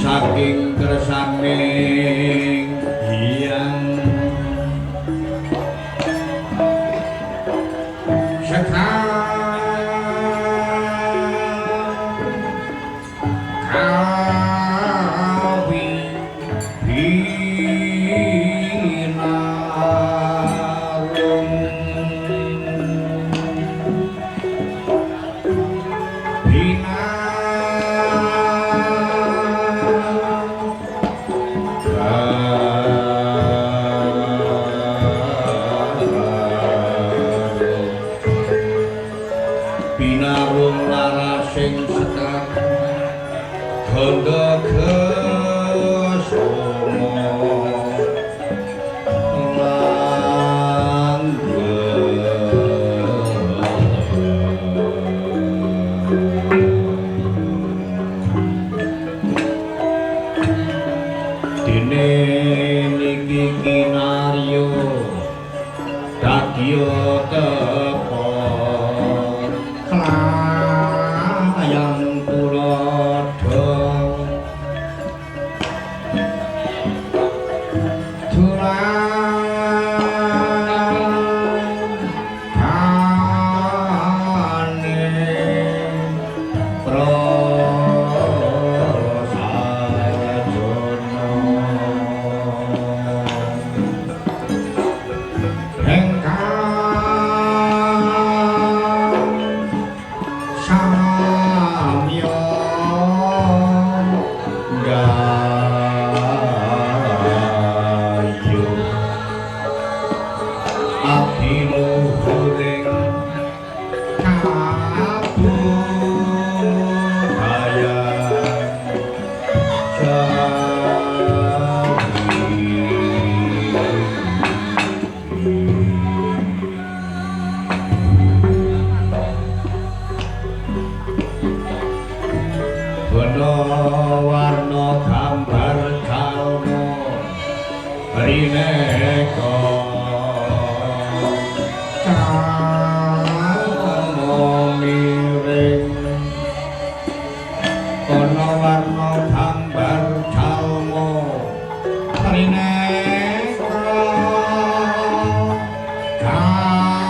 saking kersaning hyang binarung larasing sekak ganda kesoma dene niki kinaryo dadya tepo yang tulodo tulang kane prosajono warna gambar kalmo rineka kalmo miring warna gambar kalmo rineka kalmo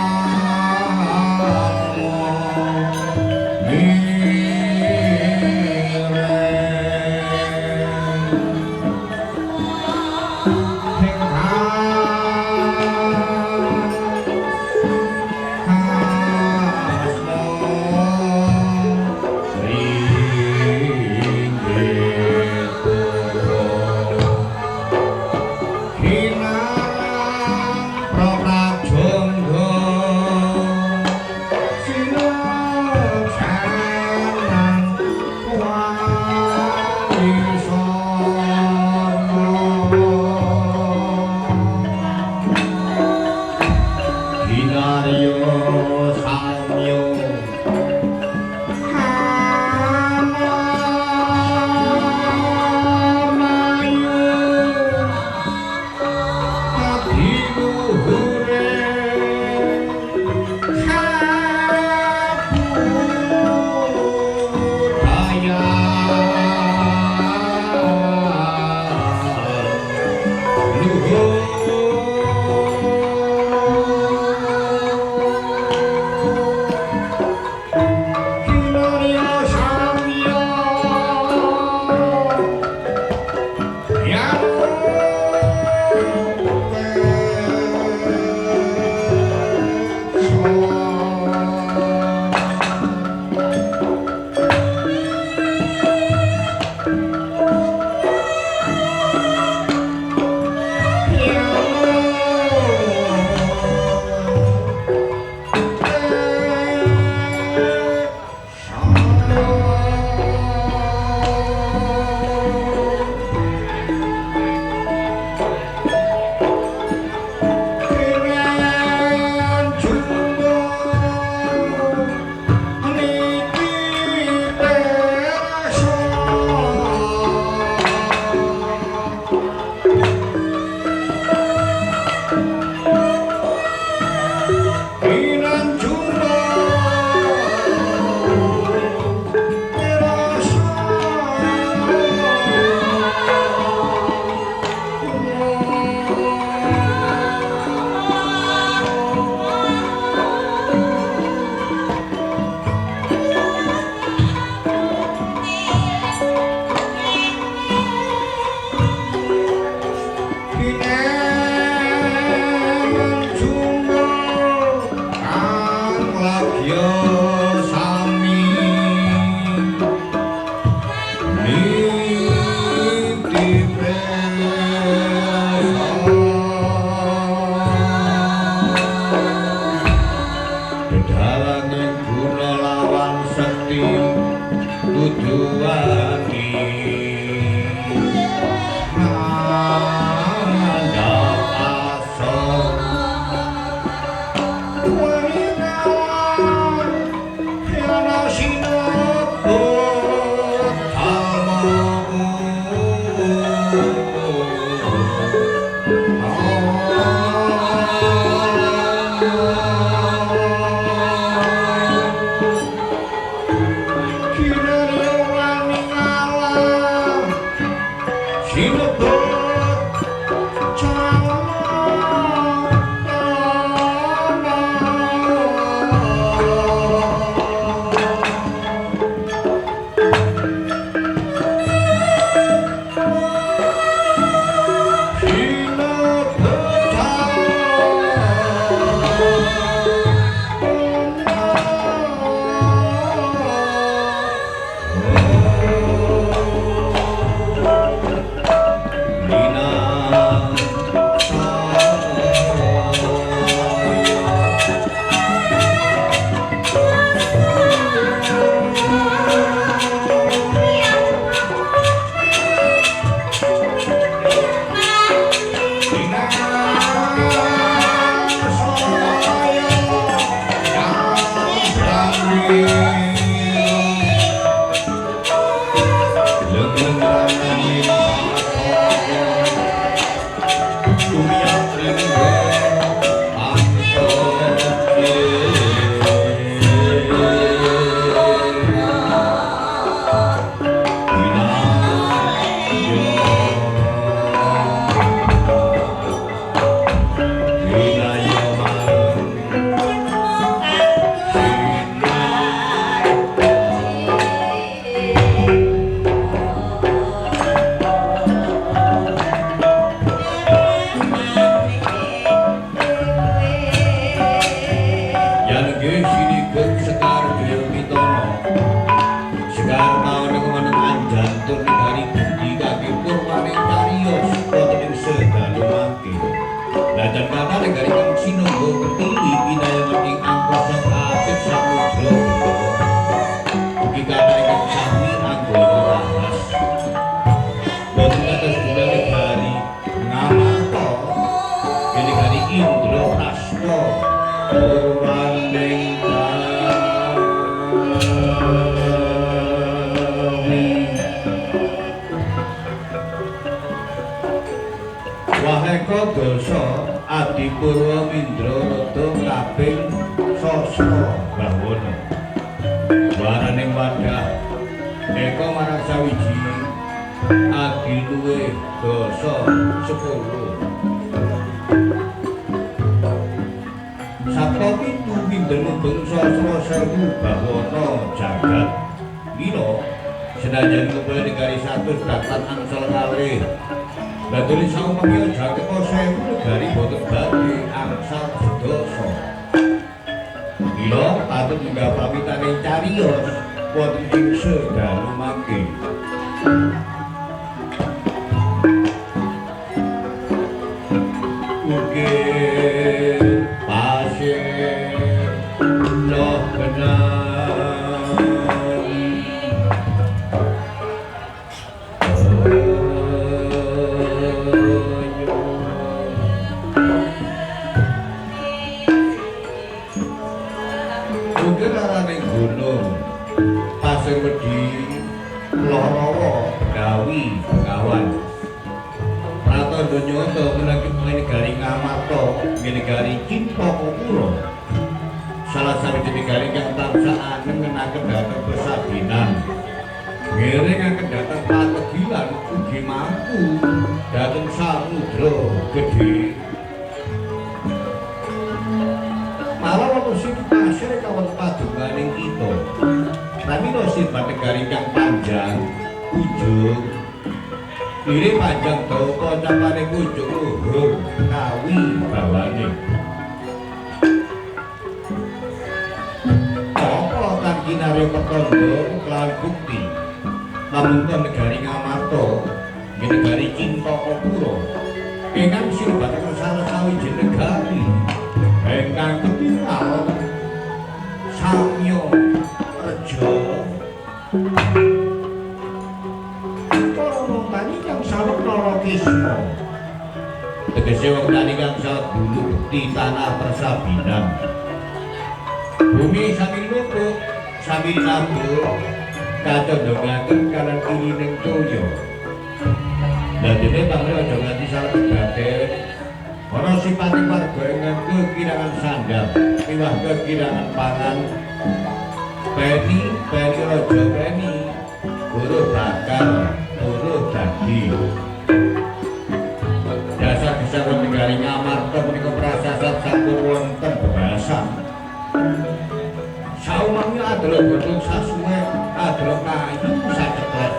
ayu saceklek.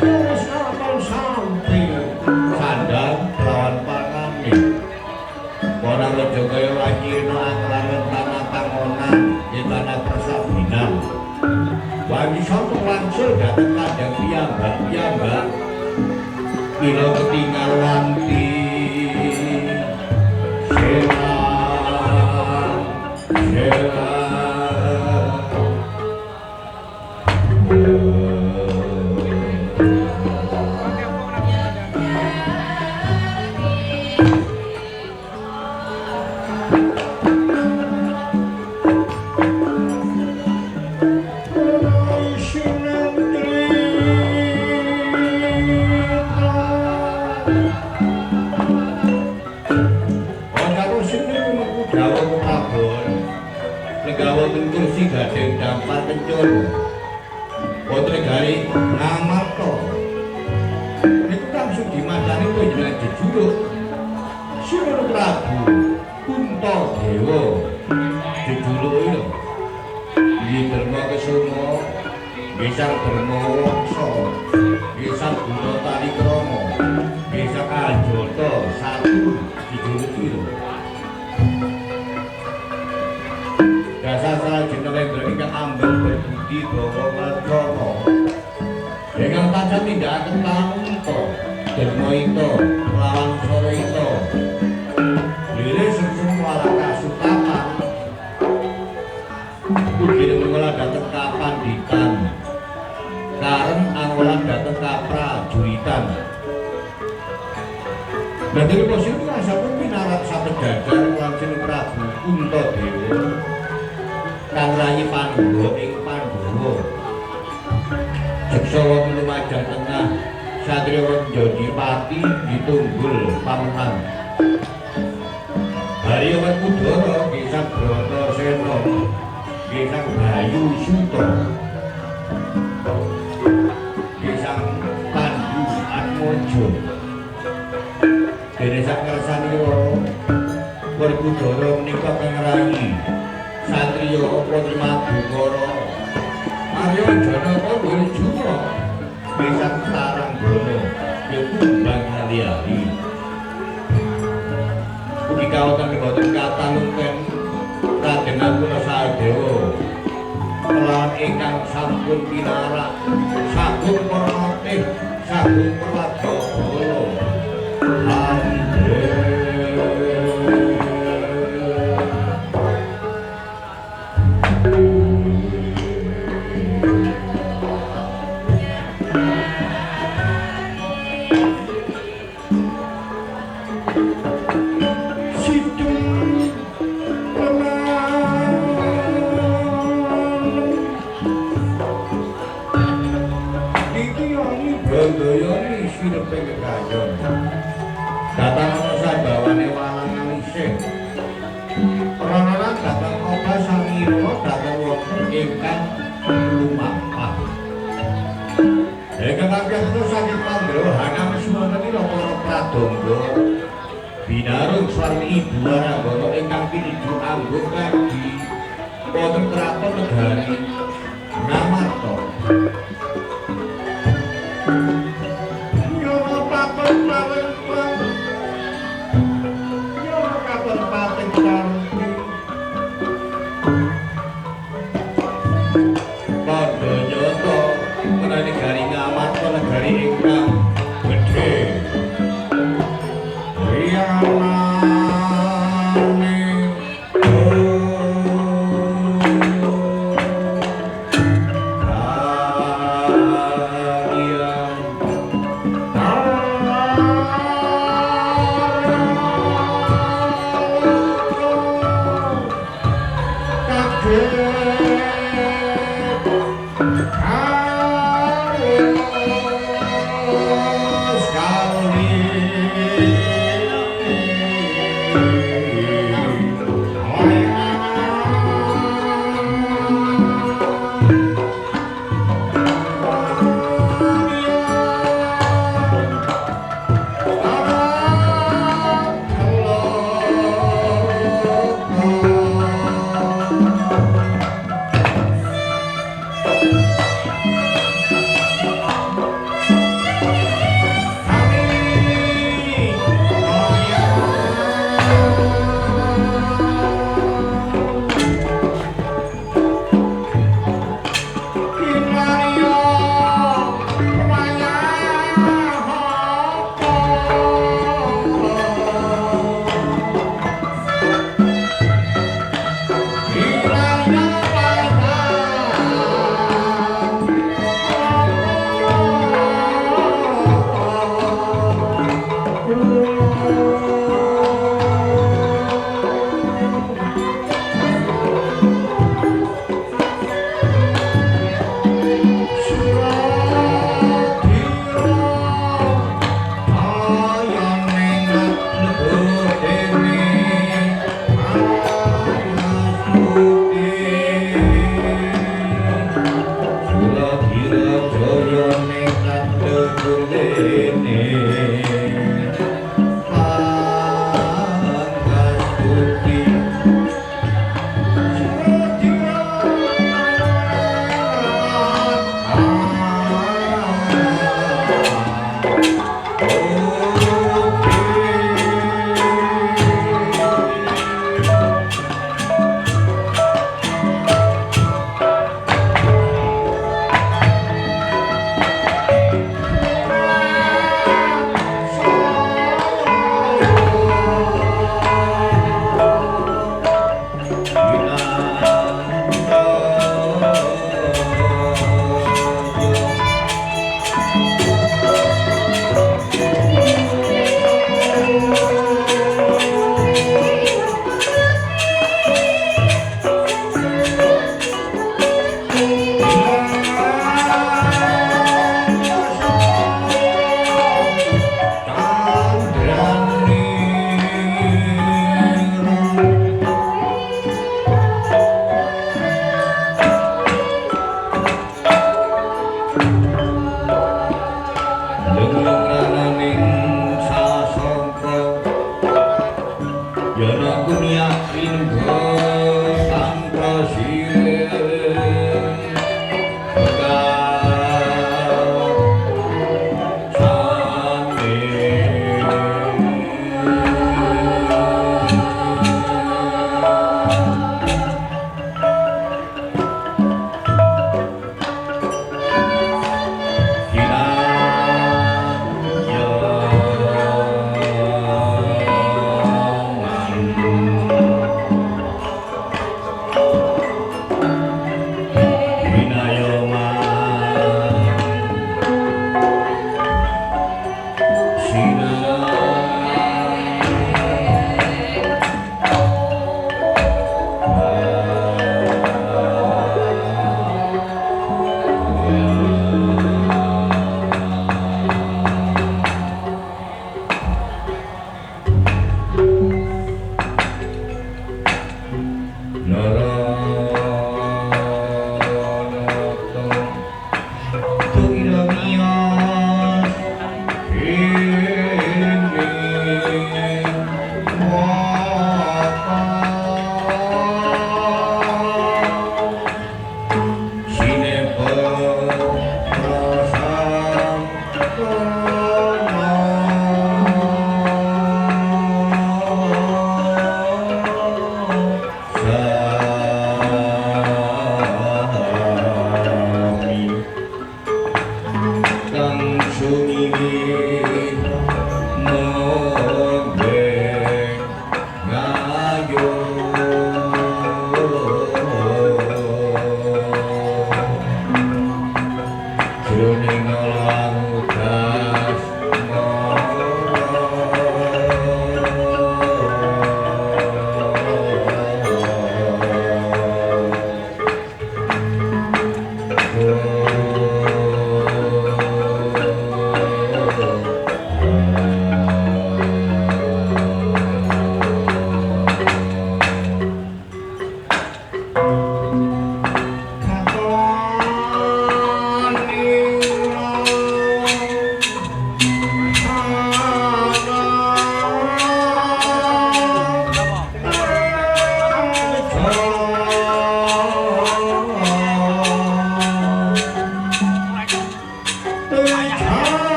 Wis nonton sampe sandal lawan pangane. Ora rejo kaya wajirna anglaran tanah tangonan ing tanah persabinan. Wani sopo langsung dateng kadang piyambak. Bila ketinggalan di Sheila. Kursi gading dampar kencur Putri Gari Ngamarto itu langsung dimadani panjenengan jejuluk Sira Prabu Kuntadewa jejuluk itu Dharma Kesuma Gesang Dharma Wangsa Gesang Guna Talikrama Gesang Aljata satu jejuluk itu Dasar jenengan ingkang ambel berbudi bawa margana ingkang tansah tindakaken tampa Dharma ita lawan sora ita lire sungsung malah kasutapan ugi mengolah dhateng kapanditan karen angolan dhateng kaprajuritan Dadi posisi sampun pinarak saben dajar langsung Prabu Kuntadewa kang rayi Pandhawa ing Pandhawa Jaksawa lumajang tengah Satriya Jodipati ditunggul pamenang Harya Kudara Gesang Bratasena Gesang Bayu Suta Gesang Pandhu Atmaja dene sak kersanira Werkudara menika kang rayi Satriya Putri Madukara Arya Janaka Wirjura Gesang Taranggana Kumbang ali-ali ugi kawoten boten katalungken Raden Anguna Sadewa kelawan ingkang sampun pinarak sagung paratih sagung Pragadala datang sabawane walang alisih prananan datang oba samira datang wonten ingkang lumampah ingkang kapiyasa saking Pandhawa Wisnumanira para pradonga binarung swarmi ibu Aranggana ingkang pinuju anggo kadi wonten kraton negari Ngamarta negari Ngamarta negari ingkang gedhe Kalian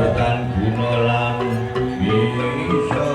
tekan guna lan bisa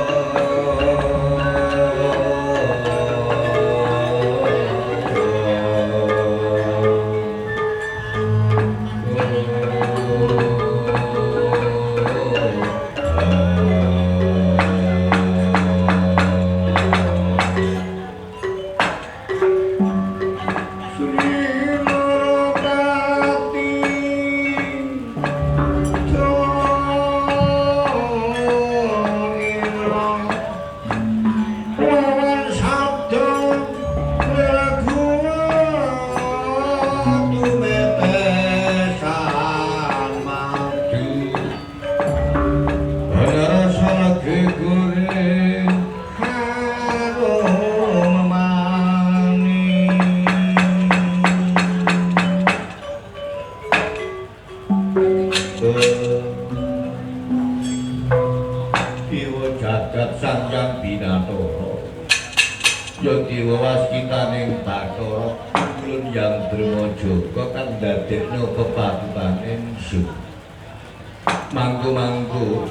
mangku-mangku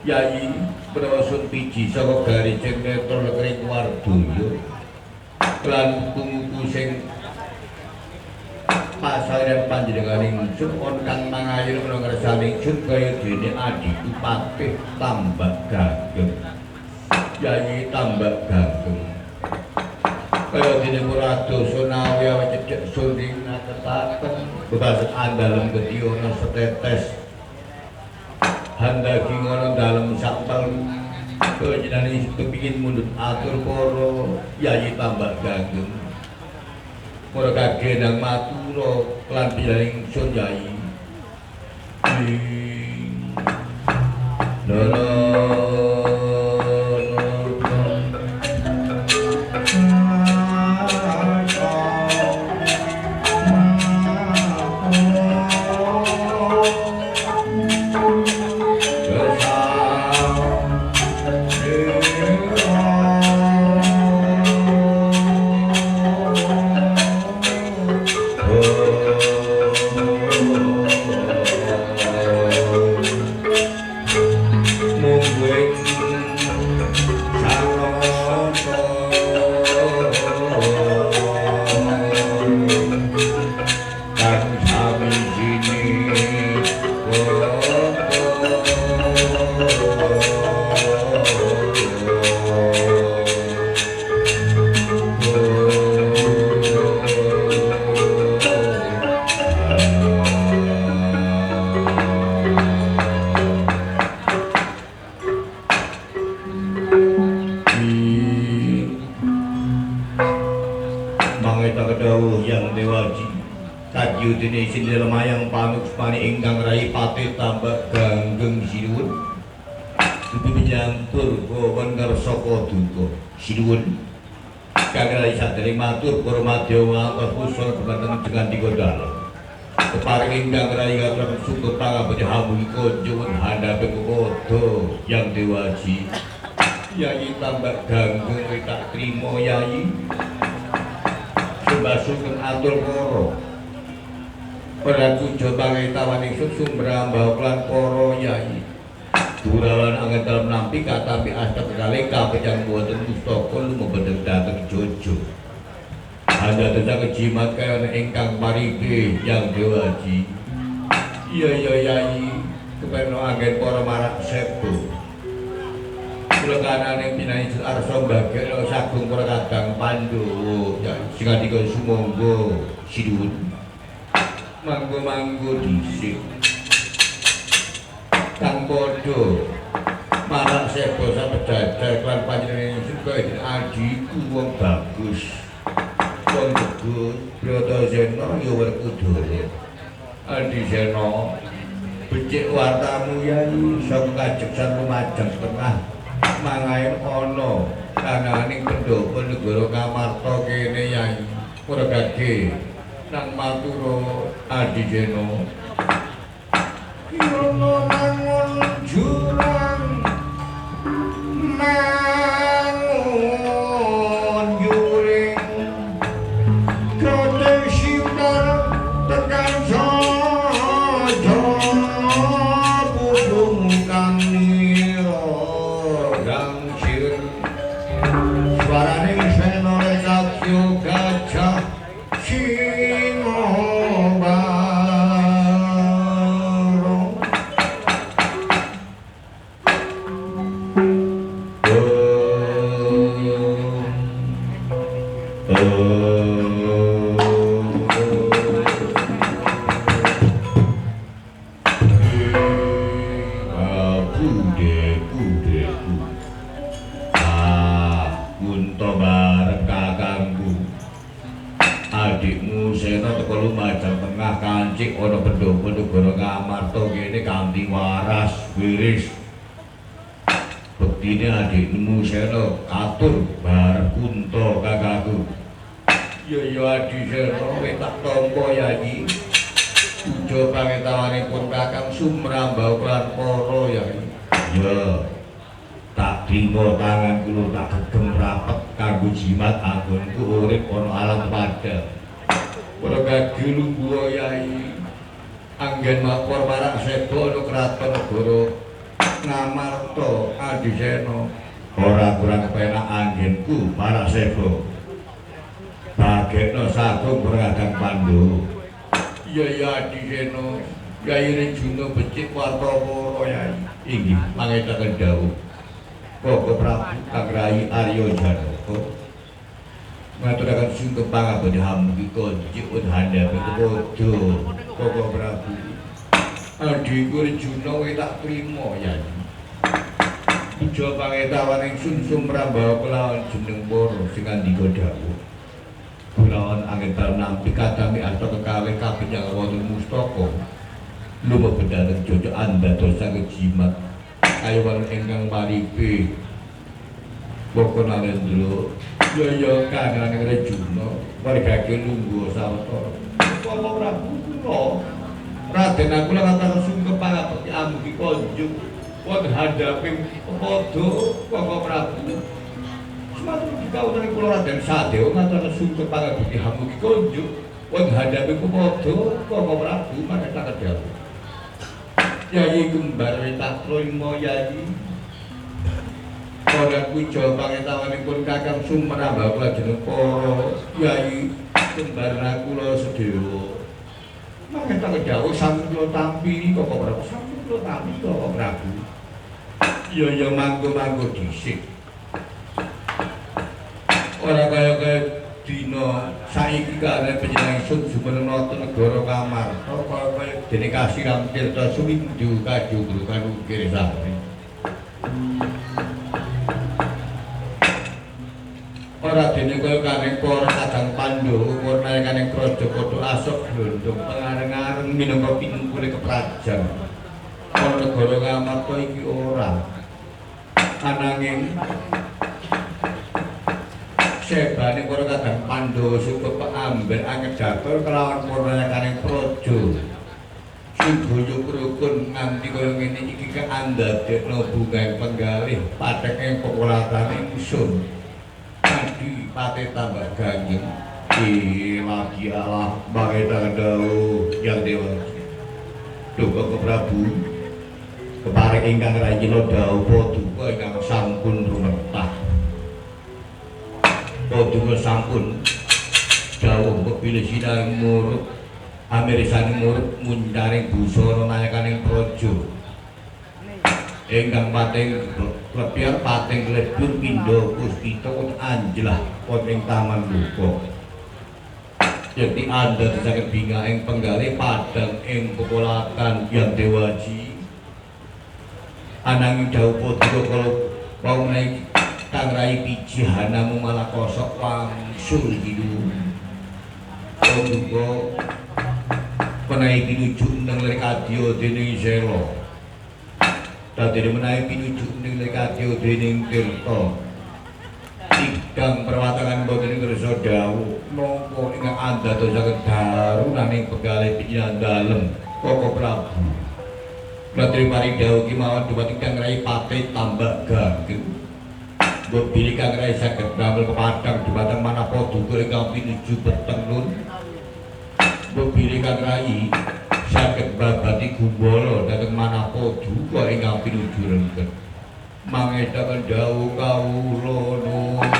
Yayi Prasun Piji saka Garicing Netra Lekring Wardoyo lan kumuku sing pasaran panjenenganing ingsun on kang mangayur menawa kersaning ingsun kaya dene adiku Patih Tambak Gagem Yayi Tambak Gagem kaya dene Muradosa nawi cecek suring naketaken bebasan andalem gedhi ana setetes handagi ngono dalem sampel panjenengan kepingin mundut atur para Yayi Tambak Gagem ora kage nang matura lan piring ingsun Yayi ingkang Rai Patih Tambak Gagem sinuwun dudu nyantur kawon ngarsaka duka sinuwun kang Rai sadèrèng matur para madyawa kusana dumateng dengan tiga dalem keparing ingkang Rai katuraken syukur pangabdi hamika nyuwun handhape kepada Yang Dewaji Yayi Tambak Gagem tak trima Yayi sembah sugeng atur para pada kunjo pangitawan ingsun sumrambah lan para Yayi durawan anggen dalem nampi katampi asta kekalih kapejang boten pustaka lumebet dhateng Jojo hanya tentang jimat kaya ingkang parigi Yang Dewaji iya Yayi kepeno anggen para marak sepuh kula kanane pinahi arsa mbagekno sagung para Kadang Pandhawa sing andika sumangga sinuwun manggo-manggo dhisik kang padha marang sebo sapedadak lan panjenengan suka den adiku wong bagus wong teguh Bratasena ya Werkudara Adi Sena becik wartamu Yayi saka kajeksan Lumajang Tengah mangaen ana kananing pendhapa negara Kamarta kene Yayi ora gage nang matura Adi Sena yono mangun jurang mangun juring kote simbar tekan saja putung Deku. Kunto bareng kakangku. Adikmu Sena teko lumajang tengah kancik ana pendopo negara Ngamarta kene kanthi waras wiris. Bektine adikmu Sena katur bareng Kunto kakangku. Ya Adi Sena tak tampa Yayi. Ujo pangetawanipun Kakang Sumrambau lan para Yayi. Ya tak trima tangan kula tak gegem rapet kanggo jimat anggonku urip ana alam padha. Para gagil lungguh Yai anggen mapor marang seba ana kraton negara Ngamarta Adisena. Ora kurang penak anggenku marang seba. Bagekno sagung Pragadang Pandhawa. Iya Adisena, Yai Rejuna becik Wartawara Yai. Inggih pangetaken dawuh. Koko Prabu Kang Arya Janaka ngaturaken sungkem pangabdi hamugi konjik handhape kepada Koko Prabu. Adhiku Rejuna wis tak trima Yai. Uja pangetawaning Sumrambau kelawan jeneng para sing andika dawuh. Kulawan anggen nampi kadami asta kekawih kapinyang wonten mustaka. Lumebet dhateng jojokan dadosaken jimat kayawan ingkang maripe Boko Narendra. Ya Kang Rejuna wargake lungguh sawetara. Koko Prabu kula Raden aku lan kata sungkem pangabekti amugi konjuk wonten handhaping kepada Koko Prabu. Sumatru dikawuhane kula Raden Sadewa ngaturaken sungkem pangabekti amugi konjuk wonten handhaping kepada Koko Prabu maneka dawuh. Yayi kembar tak trima Yayi. Ora puja pangetawanipun Kakang Sumrambau lajeng para Yayi kembar kula sedewa. Mangeta dawuh sampun kula tampi Koko Prabu, sampun kula tampi Koko Prabu. Ya mangko dhisik. Ora kaya dina saiki kare panjenengan sun jumeneng negara Ngamarta kaya dene Kasiram Tirta Sumindu Kajugru Kanukir Sari. Ora dene kaya kaning para Kadang Pandhawa warna kaning Praja Kota Asok Glondong pengareng-areng minangka pinungkule keprajan. Ana negara Ngamarta iki ora. Ananging sebane para Kadang Pandhawa suka peamben anggedatur kelawan purnakaning praja. Sugaya rukun nganti kaya ngene iki keandadekno bungaing penggalih pathek ing pekulataning ingsun. Adi pate tambah ganjeng. Lagi Allah mangeta dawuh yang dewa. Duka Prabu kepareng ingkang rayina dawuh paduka ingkang sampun rumetah. Paduka sampun dawuh kepilih sinareng murub amirsani murub muncaring busana nayakaning praja ingkang pating klepiar pating lebur pindha puspita anjlah wonten taman luka. Jadi anda saged bingaing penggalih padang ing pekolatan Hyang Dewaji. Ananging dawuh paduka kala wau menawi Kang Rai Pijihanamu malah kosok wangsul hidup. Paduka menawi pinuju nang Lekadya dening Sela. Dadi menawi pinuju ning Lekadya dening Tirta. Tidang perwatangan boten ngersa dawuh napa ingkang andadosaken darunaning penggalih pinjan dalem Koko Prabu. Ratri paring dawuh ki mawon dumateng Kang Rai Patih tambak gagem. Mbok bilih Kang Rai saged damel kepadang dumateng manapa paduka ingkang pinuju peteng nun. Mbok bilih Kang Rai saged babati gumbala dhateng manapa paduka ingkang pinuju rengket. Mangetaken dawuh kawula nuwun.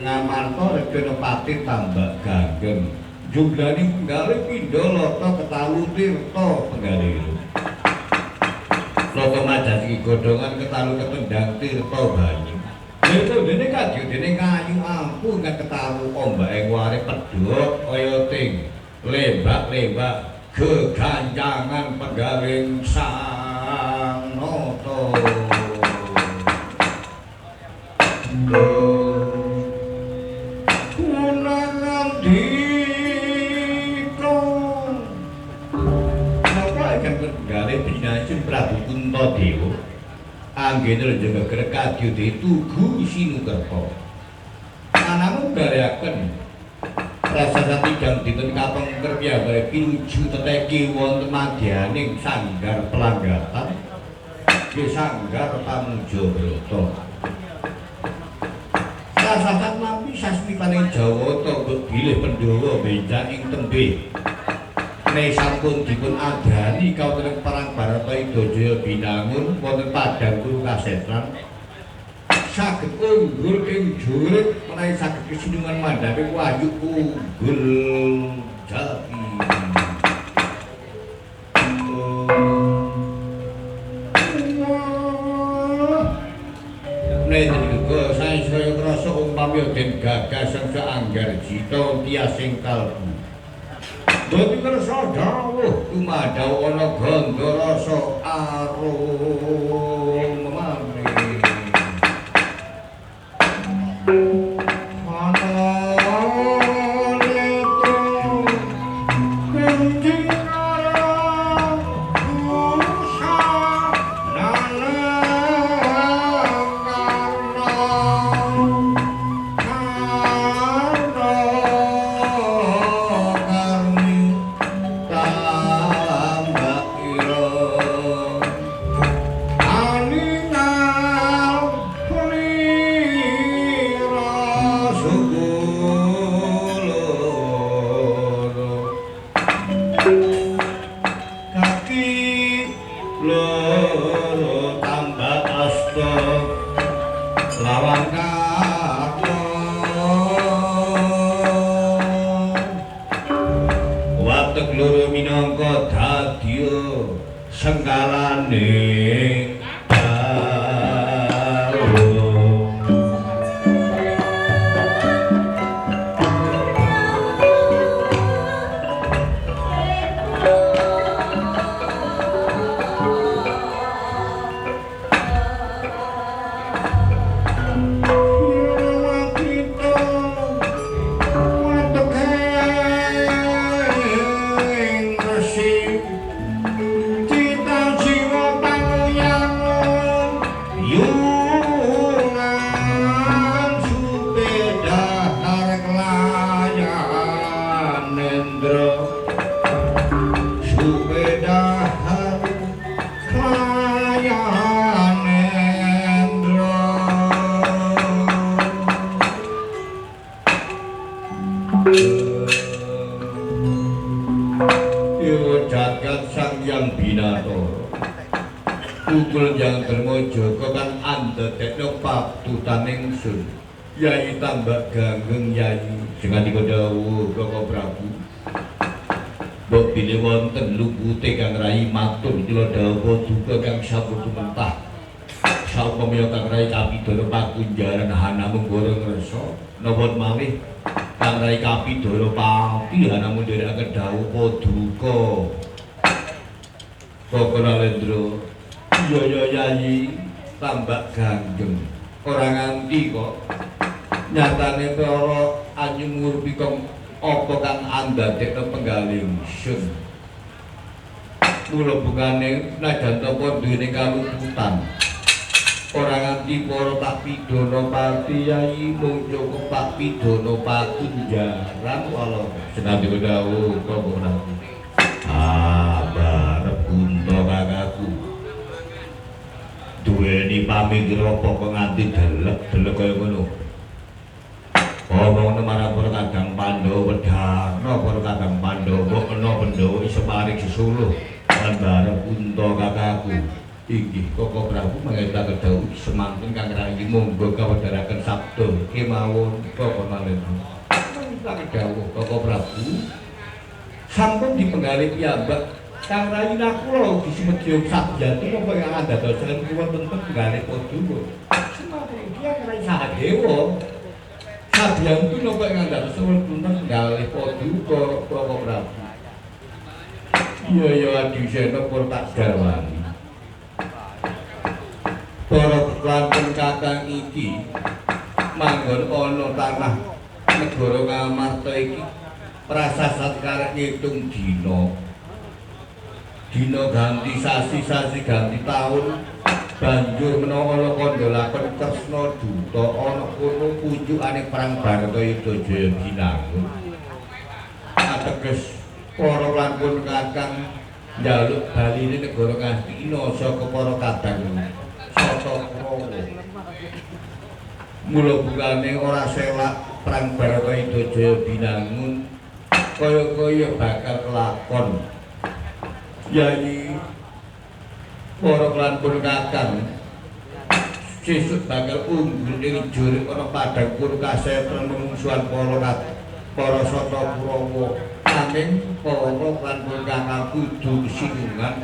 ngamarta Regenopati tambak ganggeng. Jumlahne penggalih pindha lata ketalu tirta penggalih. Lata majasi godhongan ketalu ketendang tirta banyu. Itu dene kadya dene kayu ampun ketalu ombake ware pedhot kaya ting lembak-lembak geganjangan penggaling sang nata. Kunangan dika napa ikan penggalih pinanjung Prabu Kuntadewa anggene renjeng geger kadya ditugu Sinukerta. Ananging galeaken prasasti jam dinten kaping kerpiyambare pinuju teteki wonten madyaning sanggar pelanggatan nggih sanggar Pamujabrata. Sasakat nampi sasmitaning Jawata bilih Pandhawa benjang ing tembe. Nek sampun dipun adhani kawonten perang Baratayuda binangun wonten padang kuru kasetran saged unggul ing jurit menawi saged kesinungan mandhape wahyu unggul jati. Nek niku saya krasa umpami den gagasan saanggar jita tiasing kalbu. Dadi kersa dawuh tumadhaw ana gandha rasa arum mamri. Yai tambak ganggeng yai dengan dikodawu Koko Prabu mbok bilih wonten lupute kang rai matur kula dawuh duka kang sampun tumentah saupamya kang rai Kapidara pakunjaran hanamung goreng resa napa malih kang rai Kapidara pati hanamung nderekaken dawuh duka Koko Nalendra iya yai tambak ganggeng ora nganti kok nyatane para anyung ngurpi kang apa kang andadekna penggaling sun mula bungane najan tapa duwene kalumputan ora nganti para tak pidana pati yai mung cukup tak pidana pakunjaran wala senadya dawuh kok ora barep kunta kakaku duweni pamikira apa kok nganti delek-delek kaya ngono. Omong marang para Kakang Pandhawa wedhana para Kakang Pandhawa kena Pandhawa iso maring sesuluh lan bareng Kunta kakaku Inggih Koko Prabu mangetaken dawuh semanten kang rayi monggo kawedharaken sabda kemawon Koko Nalendra. Mangetaken dawuh Koko Prabu sampun dipenggalih piyambak kang rayi nakula disemedya sabjati napa yang andadosaken wonten penggalih Paduka. Semanten kang rayi Sahadewa sabyantu napa yang andadosaken wonten penggalih Paduka Koko Prabu. Iya ya Adisena pun tak garwani. Para pelantun kakang iki manggon ana tanah negara Ngamarta iki prasasat karek ngitung dina. Dina ganti sasi ganti taun banjur menawa ana kandha lakon Kresna Duta ana kono pucukane perang Bharatayuda Jaya Binangun. Ateges para pelantun kakang njaluk baline negara Ngastina saka para kadang Sata Kurawa. Mula bukane ora selak perang Bharatayuda Jaya Binangun kaya-kaya bakal kelakon. Yayi para pelantun kakang sesuk bakal unggul ing jurik ana padang Kurukasatra mungsuhan para Sata Kurawa. Nanging para pelantun kakang kudu kesinungan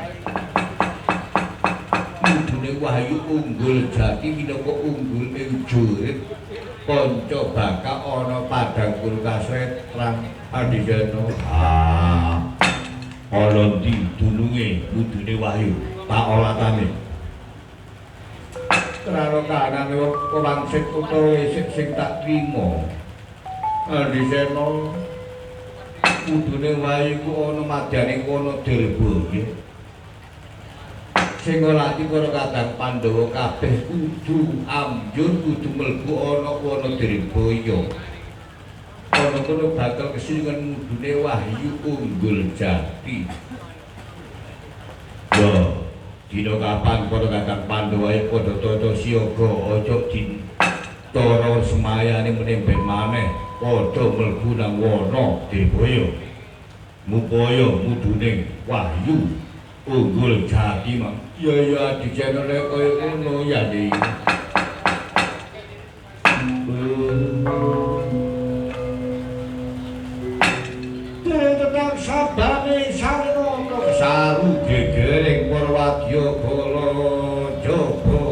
kudune Wahyu unggul jati minangka unggul ing jurit kanca baka ana padang Kurukasatra Adisena. Ana ndi dununge kudune Wahyu tak olatane. Krana kanane wangsit utawa isik sing tak trima. Adisena kudune Wahyu ku ana madyane kono Dilbaya. Sing nglati para kadang Pandhawa kabeh kudu amjur kudu mlebu ana kono Dilbaya. Ana kono bakal kesingan mudune Wahyu unggul jati. Yo, dina kapan para kadang Pandhawa padha tata siaga aja ditara semayane menemben maneh padha mlebu nang wana Dilbaya. Mupaya mudune Wahyu unggul jati mang. Ya Adisena nek kaya ngono ya Dik. Tetep sabane sarana saru gegering Purwadya Bala Jaba.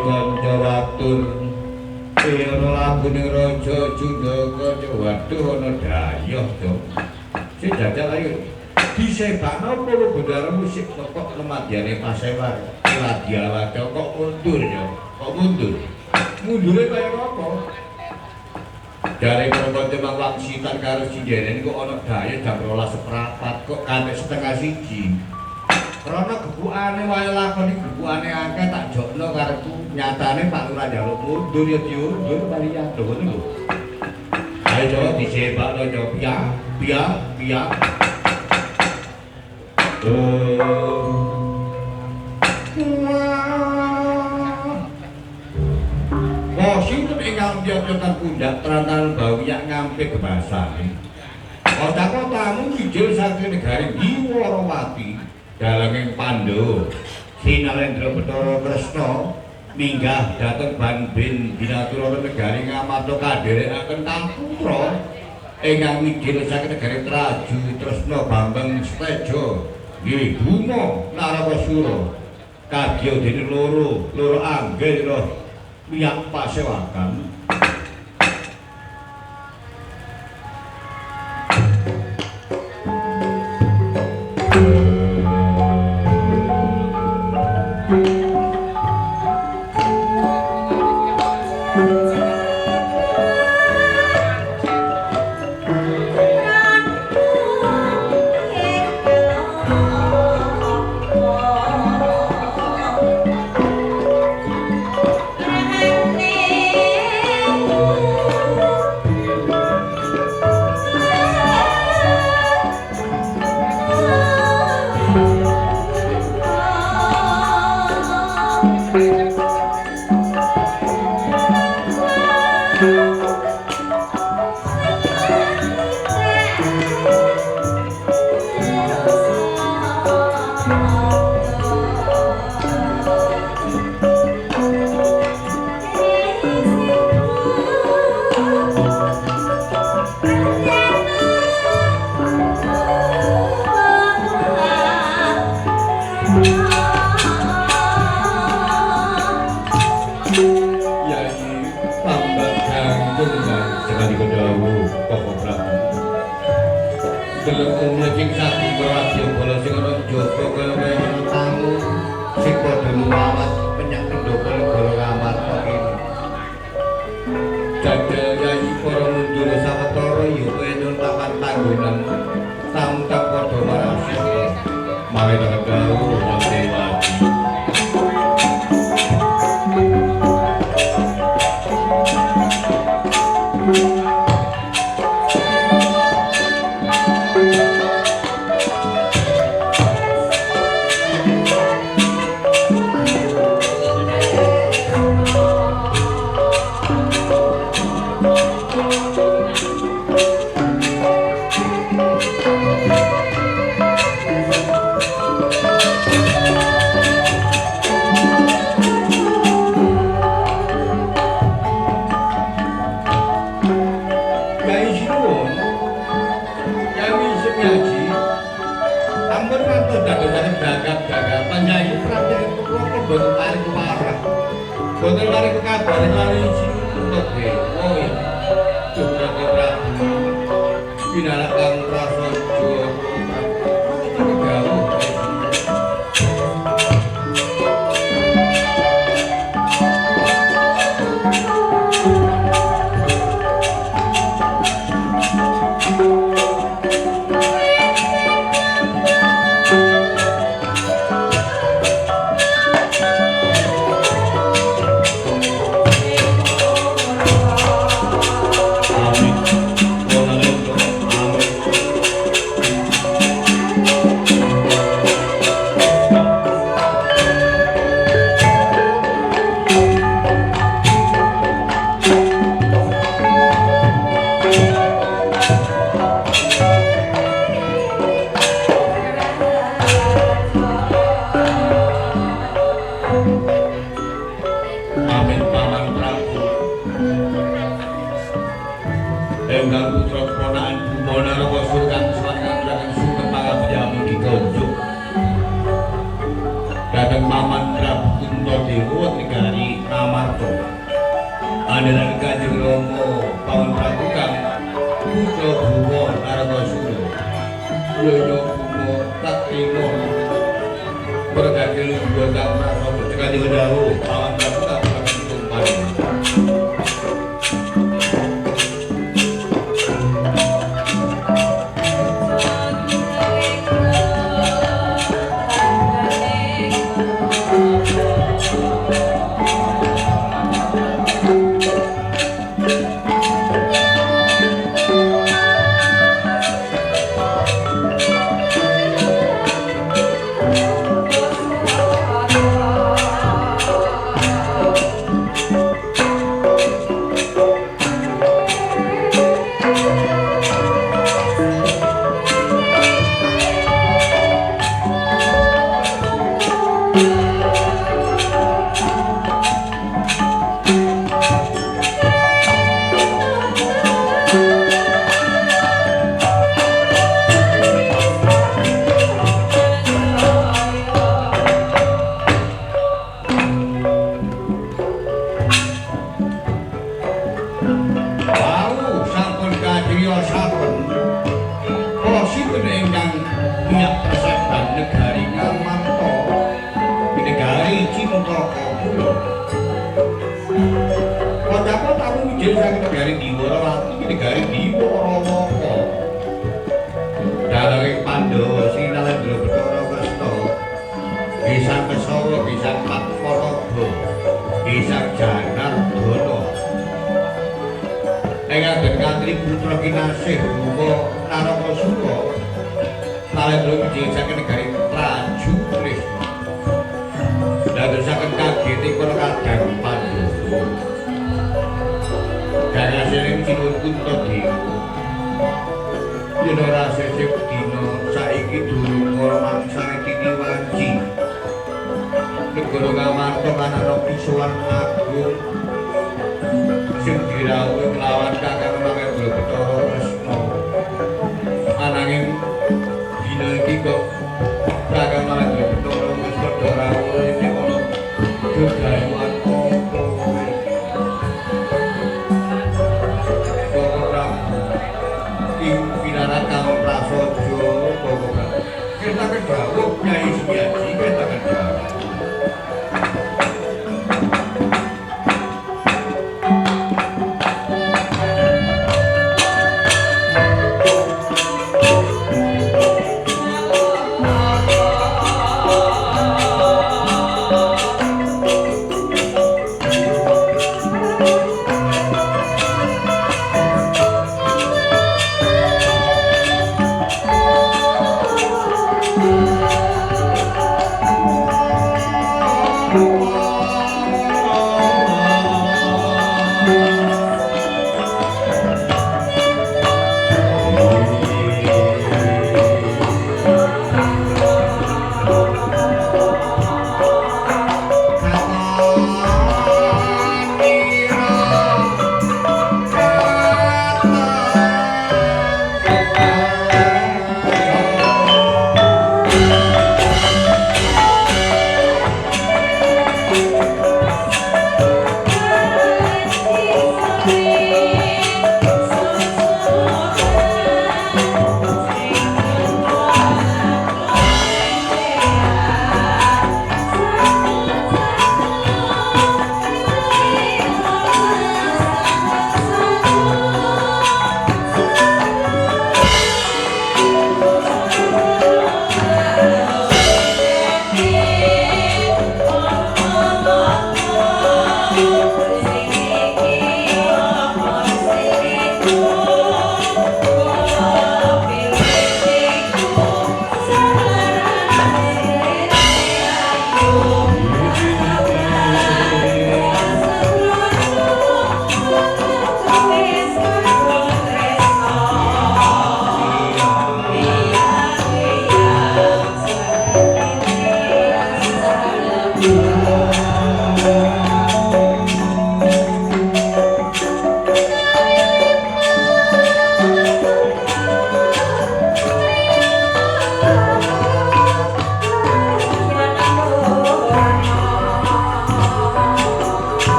Kanca watur ana labune Raja Jundaka waduh ana dayah to. Sing jajal ayo disebakno para bendara musik kok kemadyane Pasewan Ladyawaca kok mundur ya. Kok mundur? Mundure kaya apa? Dari perempuan temang wangsitan karo sinjenen kok ana daya jam 12:04 kok kanthi setengah siji. Karena gebukane wae lakon iki gebukane akeh tak jokno karepku nyatane Pak Lurah njaluk mundur ya diundur kali ya ngono lho. Ayo disebakno yo piyak. Sinten ingkang diyogyatan pundak terantaran Bawiyak ngampe kebasane. Kota-kotamu kijil saking negari Wiwarawati dalenging Pandhawa Sinalendra Bathara Kresna minggah dhateng Banbin Binatura negari Ngamarta kadherekaken Tamputra ingkang mijil saking negari Traju Tresna Bambang Steja nggih Buma Narawasura kadya dene loro anggil Wiyak Pasewakan. deleng umlecing saking radya bala sing ana njaba kaya tamu sing padha luwat penyang ndoko negara Ngamarta kene. Jajal yayi para mundur sawetara ya enun papan panggonan tamu kang padha marasake. Mari tak dawuh Dewati. Boten mari kabar lari cinta dewa Jogja pinarakan prasaja gawuh Pinarakan prasaja dawuh Nyai Setiaji ketakan jalan.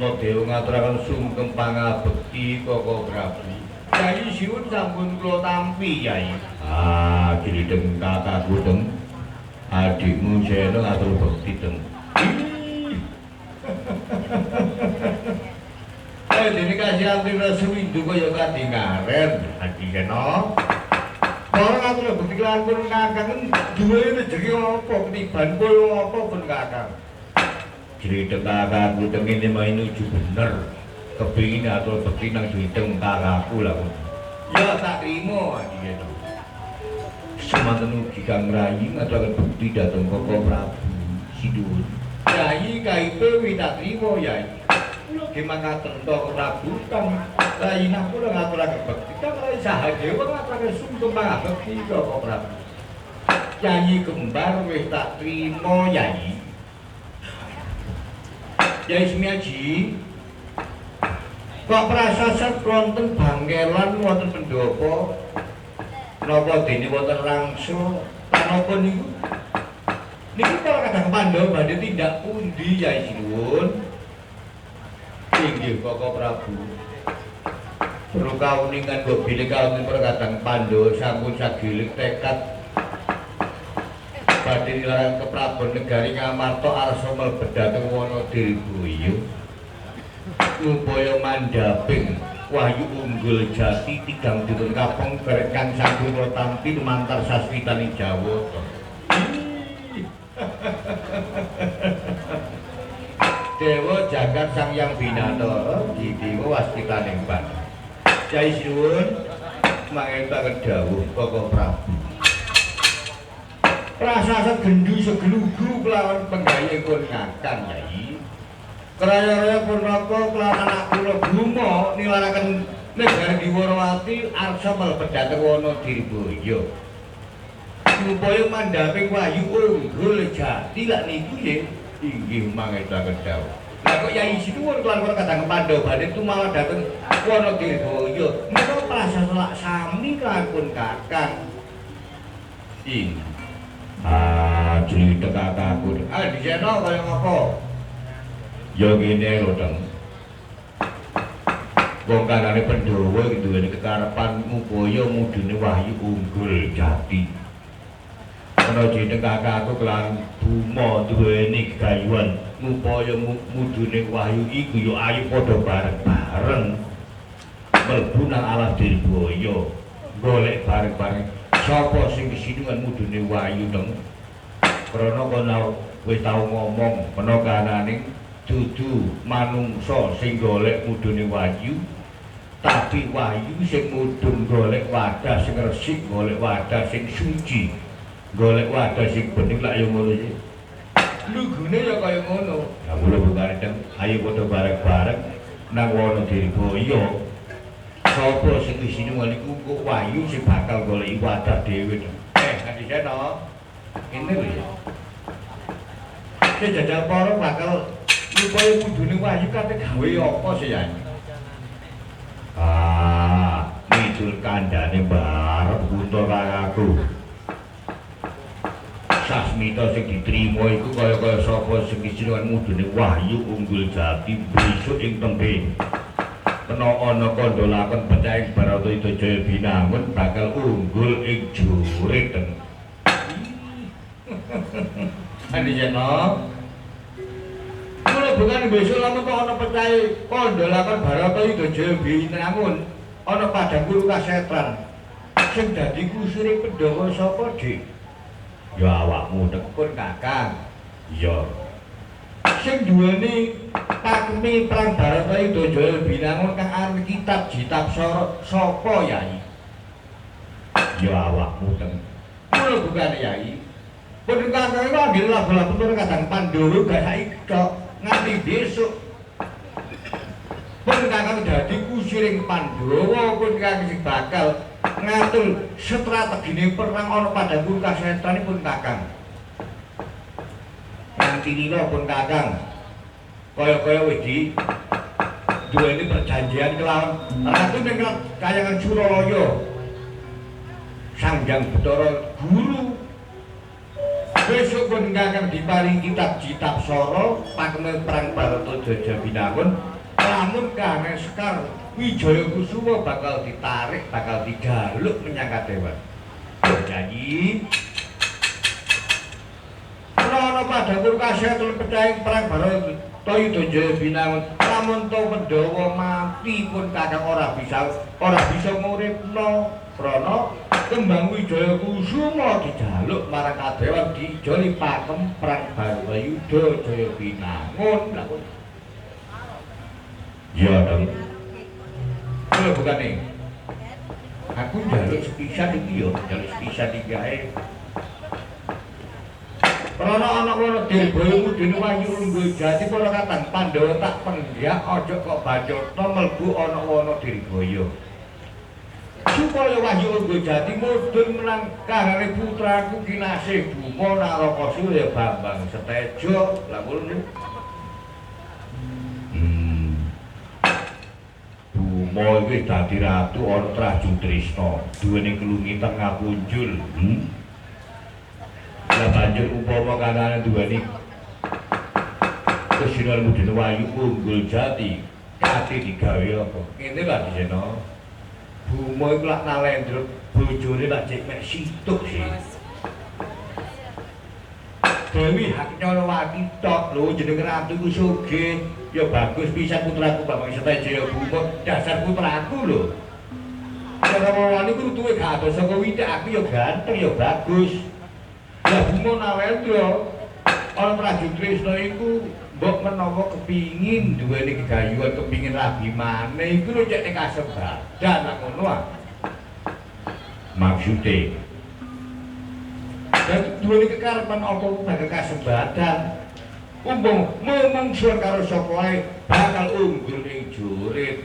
Antadewa ngaturaken sungkem pangabekti Koko Prabu. Yai siwun sampun kula tampi, Yai. Ah, Gilideng kakakku teng. Adikmu Sena ngatur bekti teng. Dene kasihan Tira Sewindu kaya kadingaren, Adi Sena. Para ngatur bekti lan pun kakang duwe rejeki apa ketiban koyo apa pun kakang. Gilideng kakakku teng ngene main nuju bener. Kepingin atur bekti nang Gilideng kakakku lah. Ya tak trimo, Adi Sena. Semanten ugi Kang Rayi ngaturaken bekti dhateng Koko Prabu Sinuwun. Rayi kaipe widak trima, Yai. Kula ge mangkaten Koko Prabu Kang Rayi kula ngaturaken bekti Kang Rayi Sahadewa ngaturaken sungkem pangabekti Koko Prabu. Yai kembar wis tak trima, Yai. Yai Semiaji. Kok prasasat wonten bangkelan wonten pendopo? Napa dene wonten rangsa tanapa niku? Niki para kadang Pandhawa badhe tindak pundi, Yai Sinuwun? Inggih Koko Prabu. Perlu kauningan kok bilih kaunten para kadang Pandhawa sampun sagiling tekad badhe nilarang keprabon negari Ngamarta arsa mlebet dhateng Wanadiribaya. Upaya mandhaping Wahyu Unggul Jati tigang dipun kapong bareng Kang Sanggung tampi lumantar saswitaning Jawata. Dewa jagat Sang Hyang Binatara didewa waskitaning ban. Yai Sinuwun mangetaken dawuh Koko Prabu. Prasasat gendu segelugu kelawan penggawe pun ngakang, Yai. Kraya-raya Purnaka kelawan anak kula Buma nilaraken negari Diwarawati arsa mlebet dhateng Wanadiribaya. Supaya mandhaping Wahyu Unggul Jati lak niku nggih inggih mangetaken dawuh. Lah kok Yai Sinuwun kelawan para kadang Pandhawa badhe tumawa dhateng Wanadiribaya menika prasasat lak sami kelawan Kakang. Ah, cerita kakakku. Ah, di sana kaya ngapa? Ya ngene lho, Teng. Wong kanane Pandhawa iki duweni kekarepan upaya mudune Wahyu Unggul Jati. Ana jeneng kakakku kelan Buma duweni gegayuhan upaya mudune Wahyu iku ya ayo padha bareng-bareng mlebu nang alas Diribaya. Golek bareng-bareng sapa sing kesinungan mudune Wahyu, Teng. Krana kono wis tau ngomong menakananing dudu manungsa sing golek mudune Wahyu, tapi Wahyu sing mudhun golek wadah sing resik, golek wadah sing suci, golek wadah sing bening lak yo ngono iki. Lugune ya kaya ngono. Ya kula bukane Teng, ayo padha bareng-bareng nang Wanadiribaya. Sapa sing kesinungan iku kok Wahyu sing bakal goleki wadah dhewe. Adi Sena. Ngene lho ya. Jajal para bakal supaya mudune Wahyu kate gawe apa sih, ya? Ah, midul kandhane barep Kunto kakakku. Sasmita sing ditrima iku kaya-kaya sapa sing kesinungan mudune Wahyu Unggul Jati besok ing tembe. Kena ana kandha lakon pecaing Baratayuda Jaya Binangun bakal unggul ing jurit, Teng. Adi Sena. Kula bukan besok lamun kok ana pecahe kandha lakon Baratayuda Jaya Binangun ana padang guru kasetran. Sing dadi kusure Pandhawa sapa, Dik? Ya awakmu tekun, Kakang. Iya. Sing duweni pakmi perang Baratayuda Jaya Binangun kang aran kitab Jitab sapa, Yai? Ya awakmu, Teng. Kula bukan, Yai. Pun kakang iku anggere lagu-lagu para kadang Pandhawa gak saiki tok nganti besok. Pun kakang dadi kusiring Pandhawa, pun kakang sing bakal ngatur strategine perang ana padang guru kasetran pun kakang. Nganti nila pun kakang kaya-kaya wedi duweni perjanjian kelawan ratu ning kayangan Suralaya. Sangjang Bathara Guru besok pun kakang diparing kitab Jitab Sara pakme perang Baratayuda Jaya Binangun lamun Kang Sekar Wijaya Kusuma bakal ditarik, bakal dijaluk menyang Kadewan. Janji ana padaku kasih tulung pecaing perang bareng Toyo Jaya Binangun lamun to Pandhawa mati pun Kakang ora bisa nguripno krana kembang Wijaya Kusuma dijaluk marang Kadewan dijoli pakem perang Bharatayuda Jaya Binangun. Ya dong. Lho bukane. Aku njaluk sepisan iki yo, njaluk sepisan iki ae. Karena anak wono Dirboyo Mudine Wahyu Unggul Jati para Katang Pandhawa tak pendyak aja kok bacotno mlebu ana wono Dirboyo. Supaya Wahyu Unggul Jati mudhun menang karane putraku kinasih Buma Narakasura Bambang Setejo. Lah ngono. Buma iki dadi ratu ana Trajutrisna, duweni kelungitan ngapunjul. Lah banjur upama kanane duweni Kesinan Mudine Wahyu Unggul Jati kate digawe apa? Ngene lho Disena. Buma iku lak nalendra bojone lak cek mek situk sih. Dewi Haknyalawati tok lho jeneng ratu ku sugih. Ya bagus pisan putraku Bambang Setejo Buma, dasar putraku lho. Cara wani ku tuwe gak ada saka witik aku ya ganteng ya bagus. Lah Buma Nawendra ana Trajutrisna iku mbok menawa kepingin duweni gegayuhan kepingin rabi maneh iku lho cek nek kasebadan nang ngono ah. Maksude dan duweni kekarepan apa bakal kasebadan. Umpama mumungsuh karo sapa ae bakal unggul ning jurit.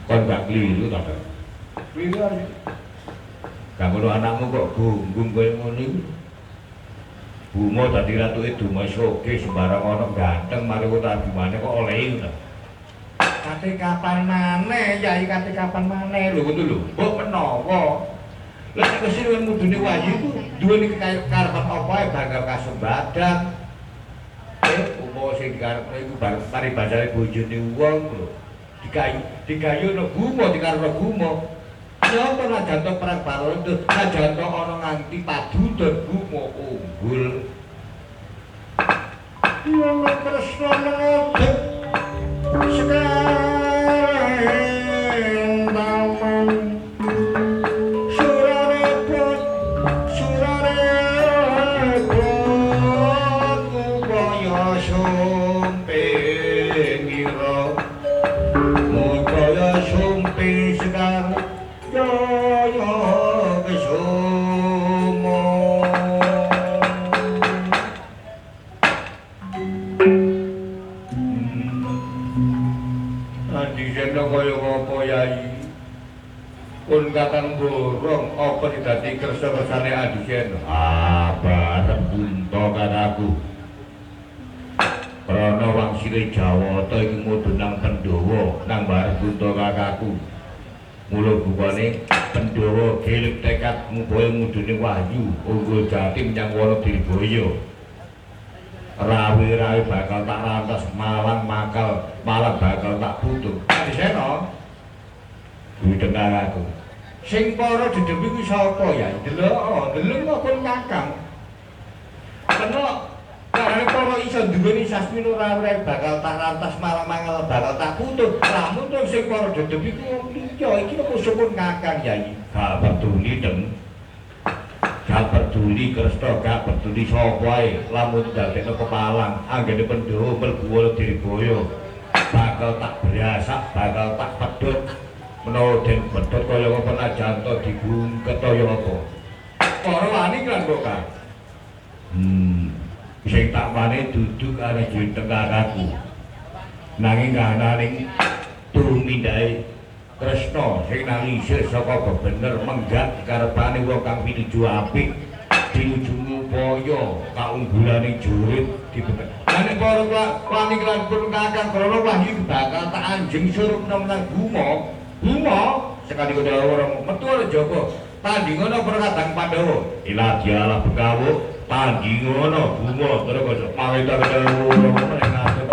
Kon gak kliru ta, Pak? Kliru ae. Gak ngono anakmu kok gunggung koyo ngono iku. Buma dadi ratuke Duma Soge sembarang ana ganteng mari kok tabimane kok oleh to. Kate kapan maneh, Yai kate kapan maneh lho ngono lho. Mbok menawa lek Kesinan Mudine Wahyu iku duweni kekarepan apa ae bakal kasembadan. Umpama sing dikarepno iku bareng mari bajare bojone wong lho. Digayuno Buma dikarepno Buma. Ya najan to perang Bharatayuda, najan to ana nganti padudon Buma unggul. Yang Kresna menodek sekarang taman surarepot upaya sumping ngira upaya sumping sekarang Jaya Kusuma. Adisena kaya apa Yai? Pun Kakang borong apa dadi kersa-kersane Adisena? Bareng bunta karaku. Prana wangsile Jawata iki mudhun nang Pandhawa nang bareng bunta kakakku. Mula bukane Pandhawa gelek tekad Mubaya Mudine Wahyu Unggul Jati menyang wana Dirboyo. Rawi-rawi bakal tak rantas malang bakal tak putuk. Adisena kuwi dengar aku. Sing para dedep iku sapa ya? Delok apa Kakang. Kena karena para iso duweni Sasmina rawi bakal tak rantas malang bakal tak putuk. Lamun to sing para dedep iku ya iki kok sepun Kakang Yai. Gak peduli Deng. Gak peduli Kresna, gak peduli sapa ae. Lamun dadekno kepalang anggene Pandhawa mlebu wana Dirboyo. Bakal tak brasak, bakal tak pedhot. Menawa den pedhot kaya apa najanto digungket kaya apa. Para wani kan kok Kang. Sing tak wani duduk karo jeneng kakakku. Nanging kananing tumindahe Kresna sing nalisir saka bebener menggat karepane wong kang pinuju apik dinuju upaya kaunggulane jurit dibener. Lah nek para wani lan pun Kakang krana Wahyu bakal tak anjing surup nang Buma. Buma sekali kaya ora metu ora Joko. Tandingono Kadang Pandhawa. Iladialah bekawuk tandingono Buma terus pawita kaya ora meneh ngasih.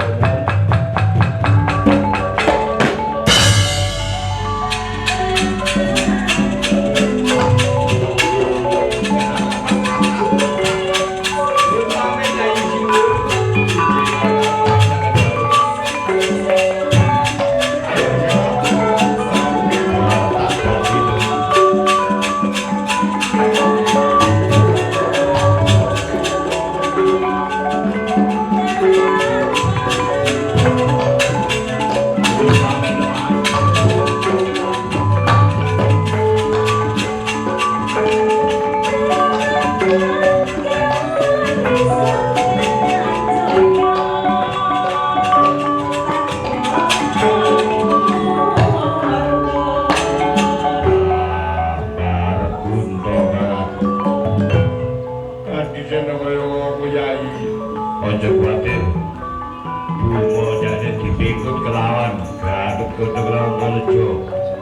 Papan Gaduk Gedeglang Galejo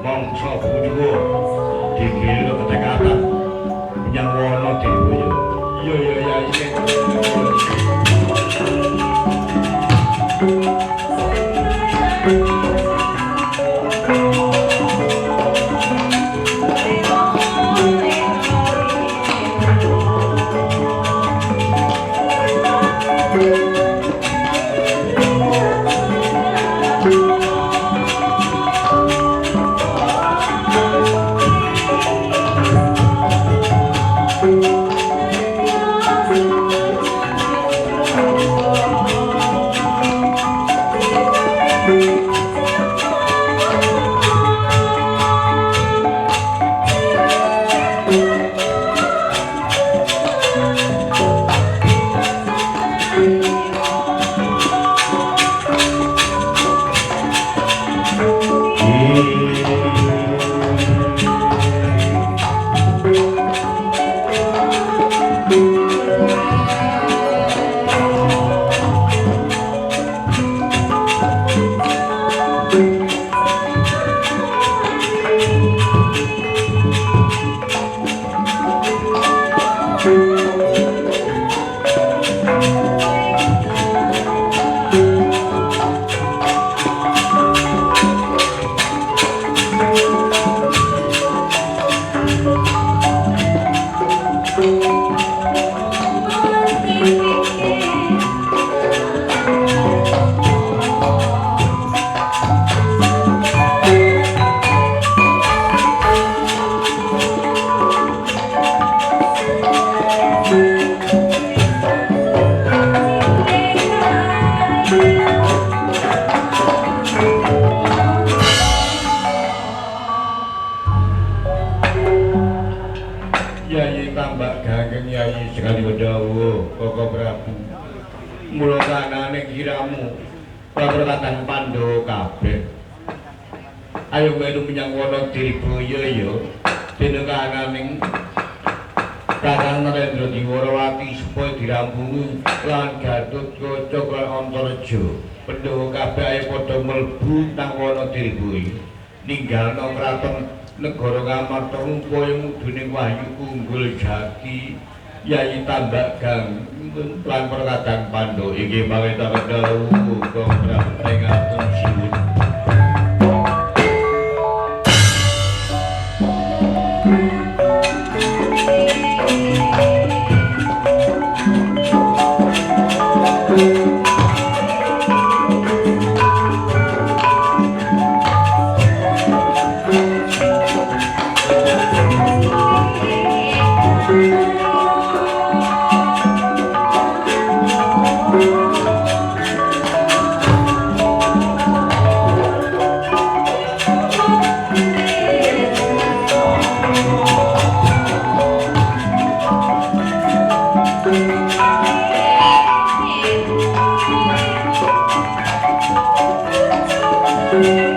Mongso Bujuwo Dikir ketekatan Yang wono dibuyo Iya Yayi tambak gageng Yayi sekali wedawa Koko Prabu mula kanane kiramu perkataan Pandhawa kabeh ayo melu menyang Wanadiribaya ya dene kananing Kakang Narendra Diwarawati supaya dirampungi lan Gatotkaca lan Antareja Pandhawa kabeh ayo padha mlebu nang Wanadiribaya ninggalno kraton negara Ngamarta upaya mudune wahyu unggul jati Yayi tambak gang lan perkataan Pandhawa iki pawetake dawuh Kang Prabu ngatur siwun Thank you.